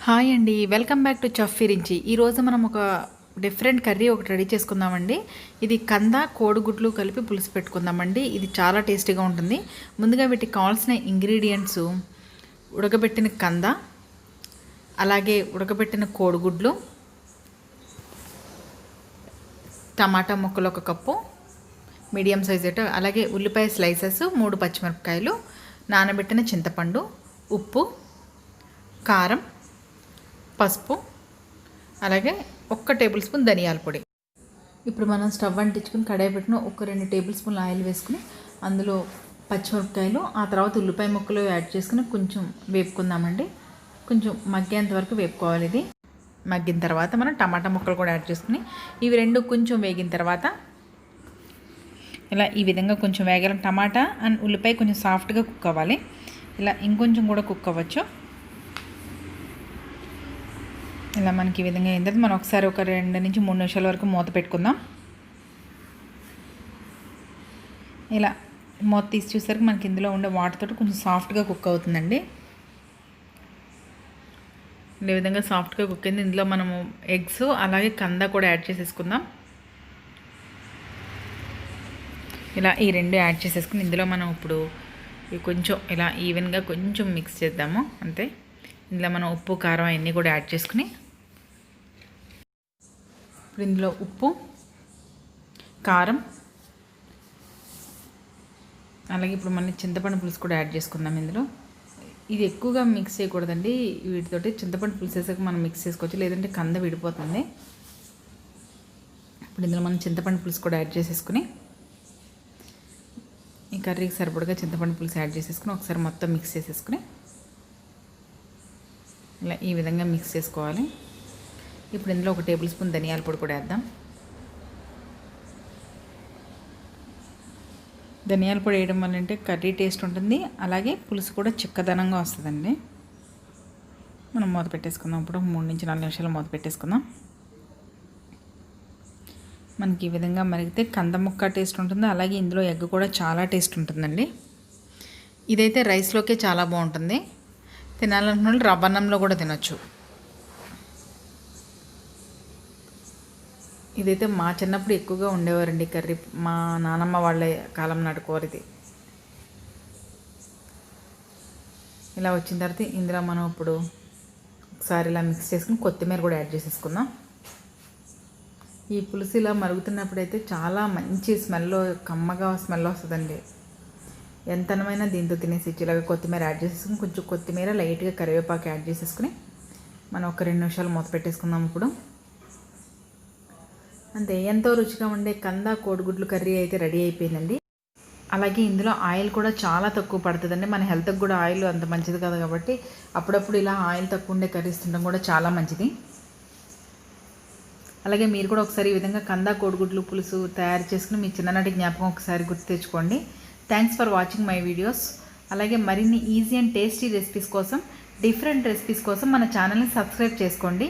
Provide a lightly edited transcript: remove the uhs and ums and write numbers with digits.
Hi అండి, welcome back to chef Virinchi. ఈరోజు మనం ఒక డిఫరెంట్ కర్రీ ఒకటి రెడీ చేసుకుందామండి. ఇది కంద కోడిగుడ్లు కలిపి పులుసు పెట్టుకుందామండి. ఇది చాలా టేస్టీగా ఉంటుంది. ముందుగా వీటికి కావాల్సిన ఇంగ్రీడియంట్స్ ఉడకబెట్టిన కంద, అలాగే ఉడకబెట్టిన కోడిగుడ్లు, టమాటా ముక్కలు 1 కప్పు మీడియం సైజ్, అలాగే ఉల్లిపాయ స్లైసెస్ 3 పచ్చిమిరపకాయలు, నానబెట్టిన చింతపండు, ఉప్పు, కారం, పసుపు, అలాగే 1 టేబుల్ స్పూన్ ధనియాల పొడి. ఇప్పుడు మనం స్టవ్ అంటించుకుని కడాయి పెట్టిన 2 టేబుల్ స్పూన్లు ఆయిల్ వేసుకుని అందులో పచ్చిమిరపకాయలు, ఆ తర్వాత ఉల్లిపాయ ముక్కలు యాడ్ చేసుకుని కొంచెం వేపుకుందామండి. కొంచెం మగ్గేంత వరకు వేపుకోవాలి. ఇది మగ్గిన తర్వాత మనం టమాటా ముక్కలు కూడా యాడ్ చేసుకుని ఇవి 2 కొంచెం వేగిన తర్వాత ఇలా ఈ విధంగా కొంచెం వేగాలి. టమాటా అండ్ ఉల్లిపాయ కొంచెం సాఫ్ట్గా కుక్ అవ్వాలి. ఇలా ఇంకొంచెం కూడా కుక్ అవ్వచ్చు. ఇలా మనకి ఈ విధంగా అయిన తర్వాత మనం ఒకసారి 2 నుంచి 3 నిమిషాల వరకు మూత పెట్టుకుందాం. ఇలా మూత తీసి చూసరికి మనకి ఇందులో ఉండే వాటర్ తోటి కొంచెం సాఫ్ట్గా కుక్ అవుతుందండి. ఈ విధంగా సాఫ్ట్గా కుక్ అయింది. ఇందులో మనము ఎగ్స్ అలాగే కంద కూడా యాడ్ చేసేసుకుందాం. ఇలా ఈ 2 యాడ్ చేసేసుకుని ఇందులో మనం ఇప్పుడు కొంచెం ఇలా ఈవెన్గా కొంచెం మిక్స్ చేద్దాము అంతే. ఇందులో మనం ఉప్పు, కారం అన్నీ కూడా యాడ్ చేసుకుని ఇప్పుడు ఇందులో ఉప్పు, కారం, అలాగే ఇప్పుడు మనం చింతపండు పులుసు కూడా యాడ్ చేసుకుందాం. ఇందులో ఇది ఎక్కువగా మిక్స్ చేయకూడదండి. వీటితోటి చింతపండు పులుసు వేసాక మనం మిక్స్ చేసుకోవచ్చు, లేదంటే కంద విడిపోతుంది. ఇప్పుడు ఇందులో మనం చింతపండు పులుసు కూడా యాడ్ చేసేసుకుని ఈ కర్రీకి సరిపడగా చింతపండు పులుసు యాడ్ చేసేసుకుని ఒకసారి మొత్తం మిక్స్ చేసేసుకుని ఇలా ఈ విధంగా మిక్స్ చేసుకోవాలి. ఇప్పుడు ఇందులో 1 టేబుల్ స్పూన్ ధనియాల పొడి కూడా వేద్దాం. ధనియాల పొడి వేయడం వల్ల అంటే కర్రీ టేస్ట్ ఉంటుంది, అలాగే పులుసు కూడా చిక్కదనంగా వస్తుందండి. మనం మూత పెట్టేసుకుందాం. ఇప్పుడు 3 నుంచి 4 నిమిషాలు మూత పెట్టేసుకుందాం. మనకి ఈ విధంగా మరిగితే కంద ముక్క టేస్ట్ ఉంటుంది, అలాగే ఇందులో ఎగ్ కూడా చాలా టేస్ట్ ఉంటుందండి. ఇదైతే రైస్లోకే చాలా బాగుంటుంది. తినాలనుకున్న వాళ్ళు రవ్వన్నంలో కూడా తినొచ్చు. ఇదైతే మా చిన్నప్పుడు ఎక్కువగా ఉండేవారండి కర్రీ, మా నానమ్మ వాళ్ళ కాలం నాటుకోరు ఇది. ఇలా వచ్చిన తర్వాత ఇందులో మనం ఇప్పుడు ఒకసారి ఇలా మిక్స్ చేసుకుని కొత్తిమీర కూడా యాడ్ చేసేసుకుందాం. ఈ పులుసు ఇలా మరుగుతున్నప్పుడైతే చాలా మంచి స్మెల్, కమ్మగా స్మెల్ వస్తుందండి. ఎంతనమైనా దీంతో తినేసి ఇలాగ కొత్తిమీర యాడ్ చేసేసుకుని కొంచెం కొత్తిమీర, లైట్గా కరివేపాకు యాడ్ చేసేసుకుని మనం 2 నిమిషాలు మూత పెట్టేసుకుందాం. ఇప్పుడు అంతే, ఎంతో రుచిగా ఉండే కంద కోడిగుడ్లు కర్రీ అయితే రెడీ అయిపోయిందండి. అలాగే ఇందులో ఆయిల్ కూడా చాలా తక్కువ పడుతుందండి. మన హెల్త్కి కూడా ఆయిల్ అంత మంచిది కాదు కాబట్టి అప్పుడప్పుడు ఇలా ఆయిల్ తక్కువ ఉండే కర్రీస్ తినడం కూడా చాలా మంచిది. అలాగే మీరు కూడా ఒకసారి ఈ విధంగా కంద కోడిగుడ్లు పులుసు తయారు చేసుకుని మీ చిన్ననాటి జ్ఞాపకం ఒకసారి గుర్తు తెచ్చుకోండి. Thanks for watching my videos. అలాగే మరిన్ని ఈజీ అండ్ టేస్టీ రెసిపీస్ కోసం, డిఫరెంట్ రెసిపీస్ కోసం మన ఛానల్ని సబ్స్క్రైబ్ చేసుకోండి.